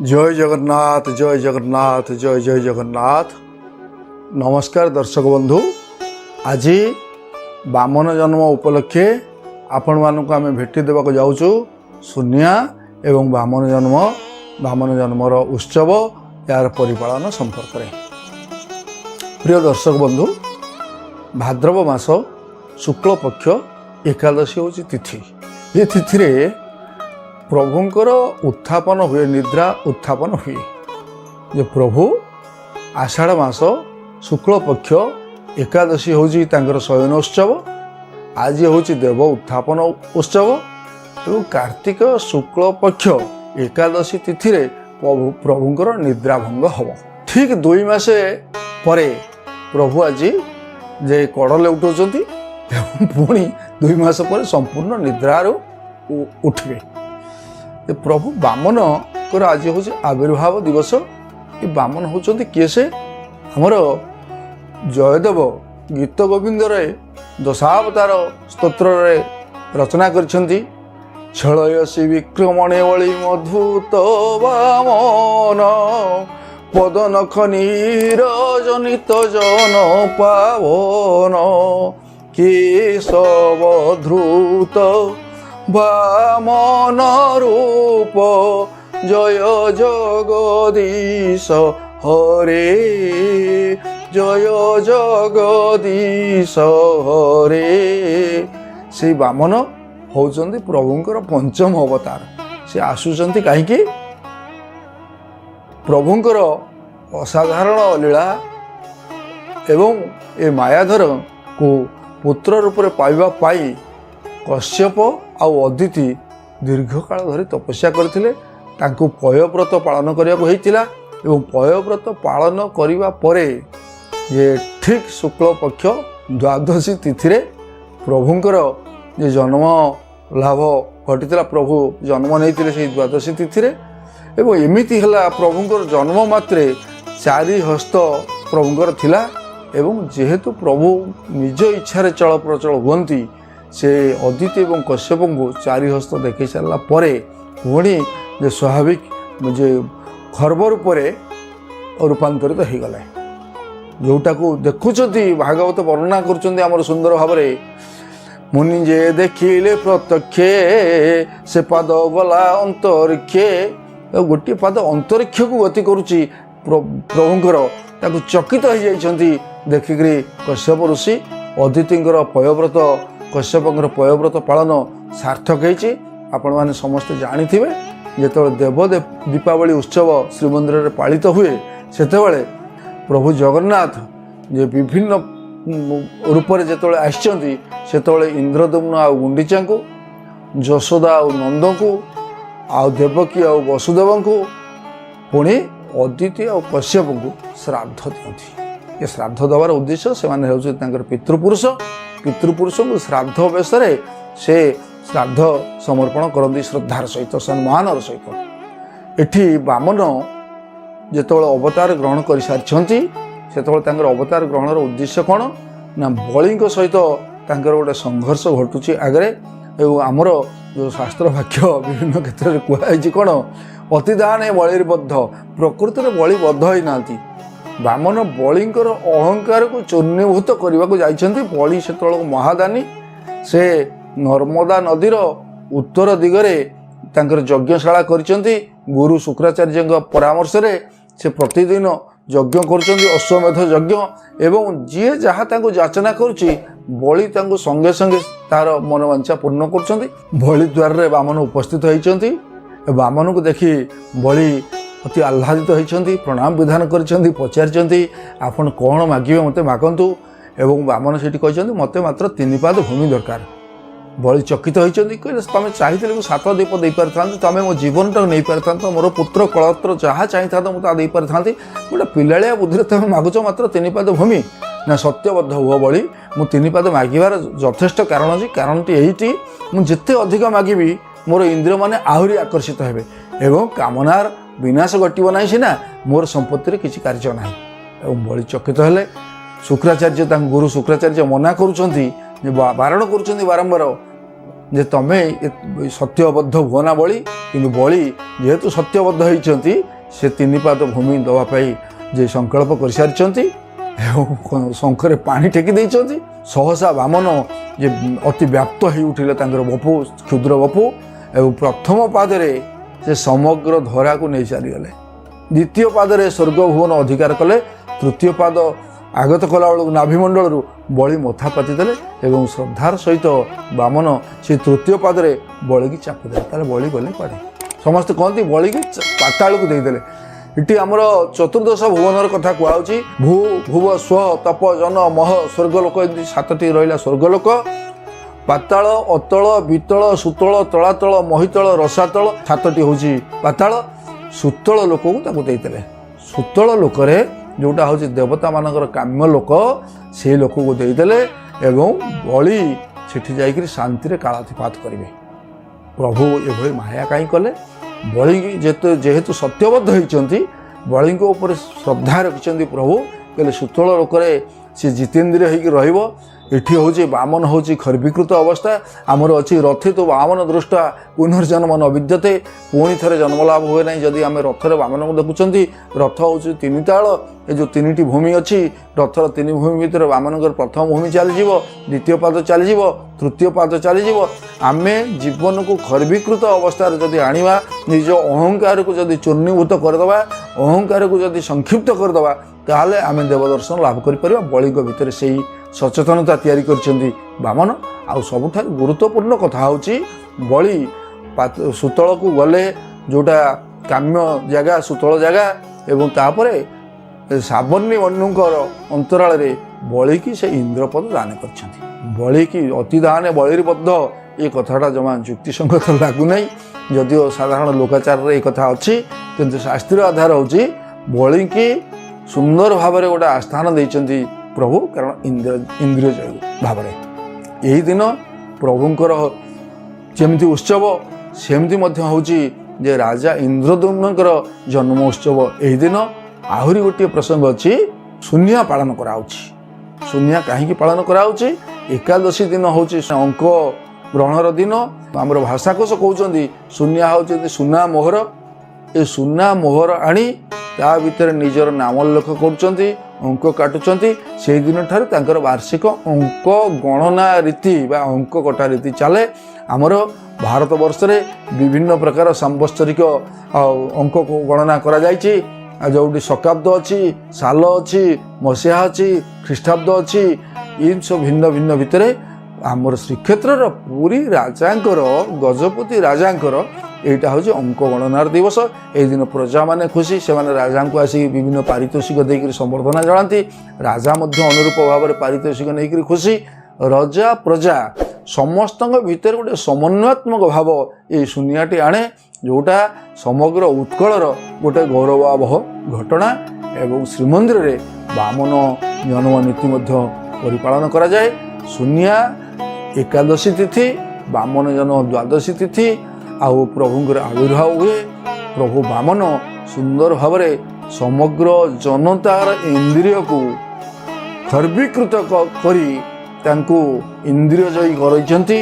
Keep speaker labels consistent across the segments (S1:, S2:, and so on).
S1: जय जगन्नाथ जय जगन्नाथ जय जय जगन्नाथ। नमस्कार दर्शक बंधु, आज बामन जन्म उपलक्षे आपण मानक आम भेटी देवाक जाऊँ सुनिया एवं बामन जन्मर उत्सव यार परिपालन संपर्क में। प्रिय दर्शक बंधु, भाद्रव मास शुक्ल पक्ष एकादशी हूँ तिथि। ये तिथि रे प्रभुंकर उत्थापन हुए, निद्रा उत्थापन हुए। जे प्रभु आषाढ़ मास शुक्ल पक्ष एकादशी हूँ शयन उत्सव, आज हूँ देव उत्थापन उत्सव और कार्तिक शुक्ल पक्ष एकादशी तिथि रे प्रभुंकर निद्रा भंग हम। ठीक 2 मास परे प्रभु आज जे कड़ले उठुंट पुणी 2 मास पर संपूर्ण निद्रारू उठे। प्रभु बामन को आज हूँ आविर्भाव दिवस। ये बामन होती किए से आमर जयदेव गीत गोविंद रे दशावतार स्तोत्र रे रचना करछंती। छलयसी विक्रमणे बळी मधुत बामन पदन खनीर जनित जन पावन केशव धृत बामन रूप जय जगदीश हरे जय जगदीश हरे। से बामन होउचंदी प्रभुंकर पंचम अवतार। से आसुचंती कहीं प्रभुंकर असाधारण लीला एवं ए मायाधर को पुत्र रूप में पाइबा पाई कश्यप आउ अदिति दीर्घ काल धरी तपस्या करथिले। तांको पयव्रत पालन करियाको हेतिला एवं पयव्रत पालन करिबा परे ये ठीक शुक्ल पक्ष द्वादशी तिथि रे प्रभुंकर जे जन्म लाभ घटिला। प्रभु जन्म नैतिले से द्वादशी तिथि रे एवं एमिति हला प्रभुंकर जन्म मात्रे 4 हस्त प्रभुंकर थिला। एवं जेहेतु प्रभु निज इच्छा रे चल प्रचल हुअंती, से अदिति एवं कश्यप को 4 हस्त देखी सारा परे पुणी जे स्वाभाविक जे खर्व रूप रूपांतरित हो गला। जोटा को देखुंती भागवत वर्णना कर सुंदर भाव में। मुनि जे देखिले प्रत्यक्षे से पाद गला अंतरिक्षे। गोटे पाद अंतरिक्ष को गति करुच्ची प्रभुंकर ताकू चकित हो जाइछंती देखिकी कश्यप ऋषि। अदितिंकर पयव्रत कश्यपंकर पयव्रत पालन सार्थक होइछि। आपण माने समस्त जानिथिबे जेतेबेले देव दीपावली उत्सव श्रीमंदिर रे पालित हुए, सेतेबेले प्रभु जगन्नाथ जे विभिन्न रूप रे जेतेबेले आछंती, सेतेबेले इंद्रदम्न आ गुंडीचा को, यशोदा आ नंद को, आ देवकी आ वसुदेव को, पुणी अदिति आ कश्यप को श्राद्ध दियंती। ये श्राद्ध देवार उद्देश्य से माने हेउछि तांकर पितृपुरुष। पितृपुरुष को श्राद्ध बेसरे से श्राद्ध समर्पण करती श्रद्धार सहित सम्मानर सहित। एठी बामन जेतबेले अवतार ग्रहण कर सारी से अवतार ग्रहणर उद्देश्य कौन ना बलि सहित गोटे संघर्ष घटुची आगे। एवं आमर जो शास्त्र वाक्य विभिन्न क्षेत्र में कहुई कौन अतिदान बलिर्बद्ध, प्रकृति में बलि बद्ध ही ना। बामन बलिंकर अहंकार को चूर्णीभूत करने को जाइछंती। बलि सेतबेलक महादानी। से नर्मदा नदीर उत्तर दिगरे तांकर यज्ञशाला करिसेंती। गुरु शुक्राचार्य परामर्श रे से प्रतिदिन यज्ञ करुचंती, अश्वमेध यज्ञ। एवं जी जहाँ तांको याचना करुची बलि तांको संगे संगे तार मनोवांछा पूर्ण करुचंती। बलि द्वार रे बामन उपस्थित होइचंती। बामन को देखी बलि अति आह्लादित होइचंती, प्रणाम विधान करिसंती, पचारिचंती आपण कौन मागिबे मते मागंतु। एवं बामन सेठी कहिसंती मते मात्र 3 पाद भूमि दरकार। बलि चकित होइचंती, कहले तमे चाहिथिले को 7 दीप देई परथांती, तमे मो जीवनटा नै परथांत, मोर पुत्र कलत्र जहाँ चाहिथा तो मते देई परथांती। गोटे पिलाळिया बुद्धिरे तमे मागुच मात्र 3 पाद भूमि ना। सत्यबद्ध हुआ बलि, मु 3 पाद मागिबार यथेष्ट कारण अछि। कारणटी एहिटी मु जेते अधिक मागिबी मोर इंद्रिय माने आहुरी आकर्षित हेबे एवं कामनार विनाश घटव ना। सीना मोर संपत्ति किसी कार्य ना। एवं बलि चकित हेले। शुक्राचार्य गुरु शुक्राचार्य मना करुँच बारण करुँच बारंबार ଯେ ତମେ ସତ୍ୟବଦ୍ଧ ହୁଅ ନା ବଳି, କିନ୍ତୁ ବଳି ଯେହେତୁ ସତ୍ୟବଦ୍ଧ ହେଇଛନ୍ତି ସେ 3 ପାଦ ଭୂମି ଦେବା ପାଇଁ ଯେ ସଂକଳ୍ପ କରିସାରିଛନ୍ତି ଏବଂ ଶଙ୍ଖରେ ପାଣି ଟେକି ଦେଇଛନ୍ତି। ସହସା ବାମନ ଯେ ଅତି ବ୍ୟାପ୍ତ ହେଇ ଉଠିଲେ ତାଙ୍କର ବପୁ, କ୍ଷୁଦ୍ର ବପୁ, ଏବଂ ପ୍ରଥମ ପାଦରେ ସେ ସମଗ୍ର ଧରାକୁ ନେଇ ଚାଲିଗଲେ। ଦ୍ୱିତୀୟ ପାଦରେ ସ୍ୱର୍ଗ ଭୁବନ ଅଧିକାର କଲେ। ତୃତୀୟ ପାଦ ଆଗତ କଲାବେଳକୁ ନାଭିମଣ୍ଡଳରୁ ବଳି ମଥା ପାତିଦେଲେ ଏବଂ ଶ୍ରଦ୍ଧାର ସହିତ ବାମନ ସେ ତୃତୀୟ ପାଦରେ ବଳିକି ଚାପିଦେଲେ। ତାହେଲେ ବଳି ଗଲେ କୁଆଡ଼େ? ସମସ୍ତେ କହନ୍ତି ବଳିକି ପାତାଳକୁ ଦେଇଦେଲେ। ଏଠି ଆମର ଚତୁର୍ଦ୍ଦଶ ଭୁବନର କଥା କୁହାଯାଉଛି। ଭୂ, ଭୁବ, ସ୍ୱ, ତପ, ଜନ, ମହ, ସ୍ୱର୍ଗଲୋକ, ଏମିତି 7ଟି ରହିଲା ସ୍ୱର୍ଗଲୋକ। ପାତାଳ, ଅତଳ, ବିତଳ, ସୁତଳ, ତଳାତଳ, ମହିତଳ, ରସାତଳ, 7ଟି ହେଉଛି ପାତାଳ। ସୁତଳ ଲୋକକୁ ତାକୁ ଦେଇଦେଲେ। ସୁତଳ ଲୋକରେ ଯେଉଁଟା ହେଉଛି ଦେବତାମାନଙ୍କର କାମ୍ୟ ଲୋକ, ସେଇ ଲୋକକୁ ଦେଇଦେଲେ ଏବଂ ବଳି ସେଠି ଯାଇକରି ଶାନ୍ତିରେ କାଳାତିପାତ କରିବେ। ପ୍ରଭୁ ଏଭଳି ମାୟା କାହିଁ କଲେ? ବଳି ଯେହେତୁ ସତ୍ୟବଦ୍ଧ ହେଇଛନ୍ତି, ବଳିଙ୍କ ଉପରେ ଶ୍ରଦ୍ଧା ରଖିଛନ୍ତି ପ୍ରଭୁ, କହିଲେ ସୁତଳ ଲୋକରେ ସେ ଜିତେନ୍ଦ୍ରିୟ ହେଇକି ରହିବ। ଏଠି ହେଉଛି ବାମନ ହେଉଛି ଖର୍ବିକୃତ ଅବସ୍ଥା। ଆମର ଅଛି ରଥିତ ବାମନ ଦୃଷ୍ଟା ପୁନର୍ଜନ୍ମ ନ ବିଦ୍ୟତେ, ପୁଣି ଥରେ ଜନ୍ମ ଲାଭ ହୁଏ ନାହିଁ। ଯଦି ଆମେ ରଥରେ ବାମନକୁ ଦେଖୁଛନ୍ତି, ରଥ ହେଉଛି 3 ତାଳ, ଏ ଯେଉଁ 3ଟି ଭୂମି ଅଛି, ରଥର 3 ଭୂମି ଭିତରେ ବାମନଙ୍କର ପ୍ରଥମ ଭୂମି ଚାଲିଯିବ, ଦ୍ୱିତୀୟ ପାଦ ଚାଲିଯିବ, ତୃତୀୟ ପାଦ ଚାଲିଯିବ। ଆମେ ଜୀବନକୁ ଖର୍ବିକୃତ ଅବସ୍ଥାରେ ଯଦି ଆଣିବା, ନିଜ ଅହଙ୍କାରକୁ ଯଦି ଚୂର୍ଣ୍ଣୀଭୂତ କରିଦେବା, ଅହଙ୍କାରକୁ ଯଦି ସଂକ୍ଷିପ୍ତ କରିଦେବା, ତାହେଲେ ଆମେ ଦେବଦର୍ଶନ ଲାଭ କରିପାରିବା। ବଳିଙ୍କ ଭିତରେ ସେଇ ସଚେତନତା ତିଆରି କରିଛନ୍ତି ବାମନ। ଆଉ ସବୁଠାରୁ ଗୁରୁତ୍ୱପୂର୍ଣ୍ଣ କଥା ହେଉଛି ବଳି ସୁତଳକୁ ଗଲେ, ଯେଉଁଟା କାମ୍ୟ ଜାଗା, ସୁତଳ ଜାଗା, ଏବଂ ତାପରେ ସାବର୍ଣ୍ଣୀ ମନୁଙ୍କର ଅନ୍ତରାଳରେ ବଳିକି ସେ ଇନ୍ଦ୍ରପଦ ଦାନ କରିଛନ୍ତି। ବଳିକି ଅତି ଦାନେ ବଳିର ବଦ୍ଧ, ଏ କଥାଟା ଜମା ଯୁକ୍ତିସଙ୍ଗତ ଲାଗୁନାହିଁ। ଯଦିଓ ସାଧାରଣ ଲୋକାଚାରରେ ଏ କଥା ଅଛି, କିନ୍ତୁ ଶାସ୍ତ୍ରୀୟ ଆଧାର ହେଉଛି ବଳିକି ସୁନ୍ଦର ଭାବରେ ଗୋଟେ ଆସ୍ଥାନ ଦେଇଛନ୍ତି ପ୍ରଭୁ, କାରଣ ଇନ୍ଦ୍ରିୟ ଜୟ ଭାବରେ। ଏହି ଦିନ ପ୍ରଭୁଙ୍କର ଯେମିତି ଉତ୍ସବ, ସେମିତି ମଧ୍ୟ ହେଉଛି ଯେ ରାଜା ଇନ୍ଦ୍ରଦ୍ୟୁମ୍ନଙ୍କର ଜନ୍ମ ଉତ୍ସବ। ଏହି ଦିନ ଆହୁରି ଗୋଟିଏ ପ୍ରସଙ୍ଗ ଅଛି, ଶୂନ୍ୟା ପାଳନ କରାହେଉଛି। ଶୂନ୍ୟା କାହିଁକି ପାଳନ କରାହେଉଛି? ଏକାଦଶୀ ଦିନ ହେଉଛି ଅଙ୍କ ଗ୍ରହଣର ଦିନ। ଆମର ଭାଷାକୋଷ କହୁଛନ୍ତି ଶୂନ୍ୟା ହେଉଛନ୍ତି ସୁନା ମୋହର। ଏ ସୁନା ମୋହର ଆଣି ତା ଭିତରେ ନିଜର ନାମ ଉଲ୍ଲେଖ କରୁଛନ୍ତି, ଅଙ୍କ କାଟୁଛନ୍ତି। ସେଇ ଦିନଠାରୁ ତାଙ୍କର ବାର୍ଷିକ ଅଙ୍କ ଗଣନା ରୀତି ବା ଅଙ୍କ କଟା ରୀତି ଚାଲେ। ଆମର ଭାରତବର୍ଷରେ ବିଭିନ୍ନ ପ୍ରକାର ସାମ୍ବତ୍ସରିକ ଅଙ୍କ ଗଣନା କରାଯାଇଛି। ଯେଉଁଠି ଶକାବ୍ଦ ଅଛି, ସାଲ ଅଛି, ମସିହା ଅଛି, ଖ୍ରୀଷ୍ଟାବ୍ଦ ଅଛି, ଏମିତି ସବୁ ଭିନ୍ନ ଭିନ୍ନ ଭିତରେ ଆମର ଶ୍ରୀକ୍ଷେତ୍ରର ପୁରୀ ରାଜାଙ୍କର, ଗଜପତି ରାଜାଙ୍କର এইটা হচ্ছে অঙ্ক গণনার দিবস। এই দিন প্রজাମାନେ খুশি, ସେମାନେ ରାଜାଙ୍କୁ ଆସିକି ବିଭିନ୍ନ ପାରିତୋଷିକ ଦେଇକରି ସମ୍ବର୍ଦ୍ଧନା ଜଣାନ୍ତି। ରାଜା ମଧ୍ୟ ଅନୁରୂପ ଭାବରେ ପାରିତୋଷିକ ନେଇକରି ଖୁସି। ରଜା ପ୍ରଜା ସମସ୍ତଙ୍କ ଭିତରେ ଗୋଟେ ସମନ୍ୱୟାତ୍ମକ ଭାବ এই ଶୂନ୍ୟଟି ଆଣେ, ଯେଉଁଟା ସମଗ୍ର ଉତ୍କଳର ଗୋଟେ ଗୌରବାବହ ଘଟଣା। ଏବଂ ଶ୍ରୀମନ୍ଦିରରେ ବାମନ ଜନ୍ମ ନୀତି ମଧ୍ୟ ପରିପାଳନ କରାଯାଏ। ଶୂନ୍ୟା ଏକାଦଶୀ ତିଥି, ବାମନ ଜନ୍ମ ଦ୍ୱାଦଶୀ ତିଥି, ଆଉ ପ୍ରଭୁଙ୍କର ଆବିର୍ଭାବ ହୁଏ। ପ୍ରଭୁ ବାମନ ସୁନ୍ଦର ଭାବରେ ସମଗ୍ର ଜନତାର ଇନ୍ଦ୍ରିୟକୁ ଖର୍ବିକୃତ କରି ତାଙ୍କୁ ଇନ୍ଦ୍ରିୟ ଜୟୀ କରାଇଛନ୍ତି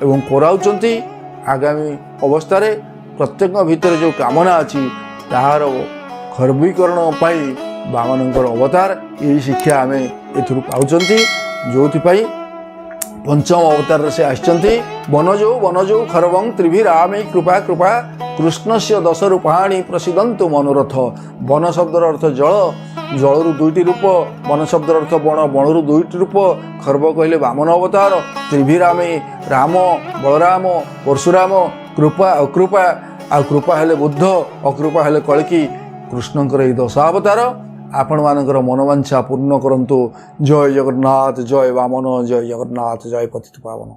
S1: ଏବଂ କରାଉଛନ୍ତି। ଆଗାମୀ ଅବସ୍ଥାରେ ପ୍ରତ୍ୟେକ ଭିତରେ ଯେଉଁ କାମନା ଅଛି ତାହାର ଖର୍ବିକରଣ ପାଇଁ ବାମନଙ୍କର ଅବତାର, ଏହି ଶିକ୍ଷା ଆମେ ଏଥିରୁ ପାଉଛନ୍ତି। ଯେଉଁଥିପାଇଁ ପଞ୍ଚମ ଅବତାରରେ ସେ ଆସିଛନ୍ତି। ବନଜଉ ଖରବଂ ତ୍ରିଭିରାମେ କୃପା କୃପା କୃଷ୍ଣସ୍ୟ 10 ରୂପାଣି ପ୍ରସିଦ୍ଧନ୍ତୁ ମନୋରଥ। ବନ ଶବ୍ଦର ଅର୍ଥ ଜଳ, ଜଳରୁ 2ଟି ରୂପ, ବନ ଶବ୍ଦର ଅର୍ଥ ବଣ, ବଣରୁ 2ଟି ରୂପ। ଖର୍ବ କହିଲେ ବାମନ ଅବତାର। ତ୍ରିଭିରାମେ ରାମ, ବଳରାମ, ପରଶୁରାମ, କୃପା ଅକୃପା, ଆଉ କୃପା ହେଲେ ବୁଦ୍ଧ, ଅକୃପା ହେଲେ କଳ୍କି। କୃଷ୍ଣଙ୍କର ଏହି 10 ଅବତାର ଆପଣମାନଙ୍କର ମନୋବାଞ୍ଛା ପୂର୍ଣ୍ଣ କରନ୍ତୁ। ଜୟ ଜଗନ୍ନାଥ, ଜୟ ବାମନ, ଜୟ ଜଗନ୍ନାଥ, ଜୟ ପତିତ ପାବନ।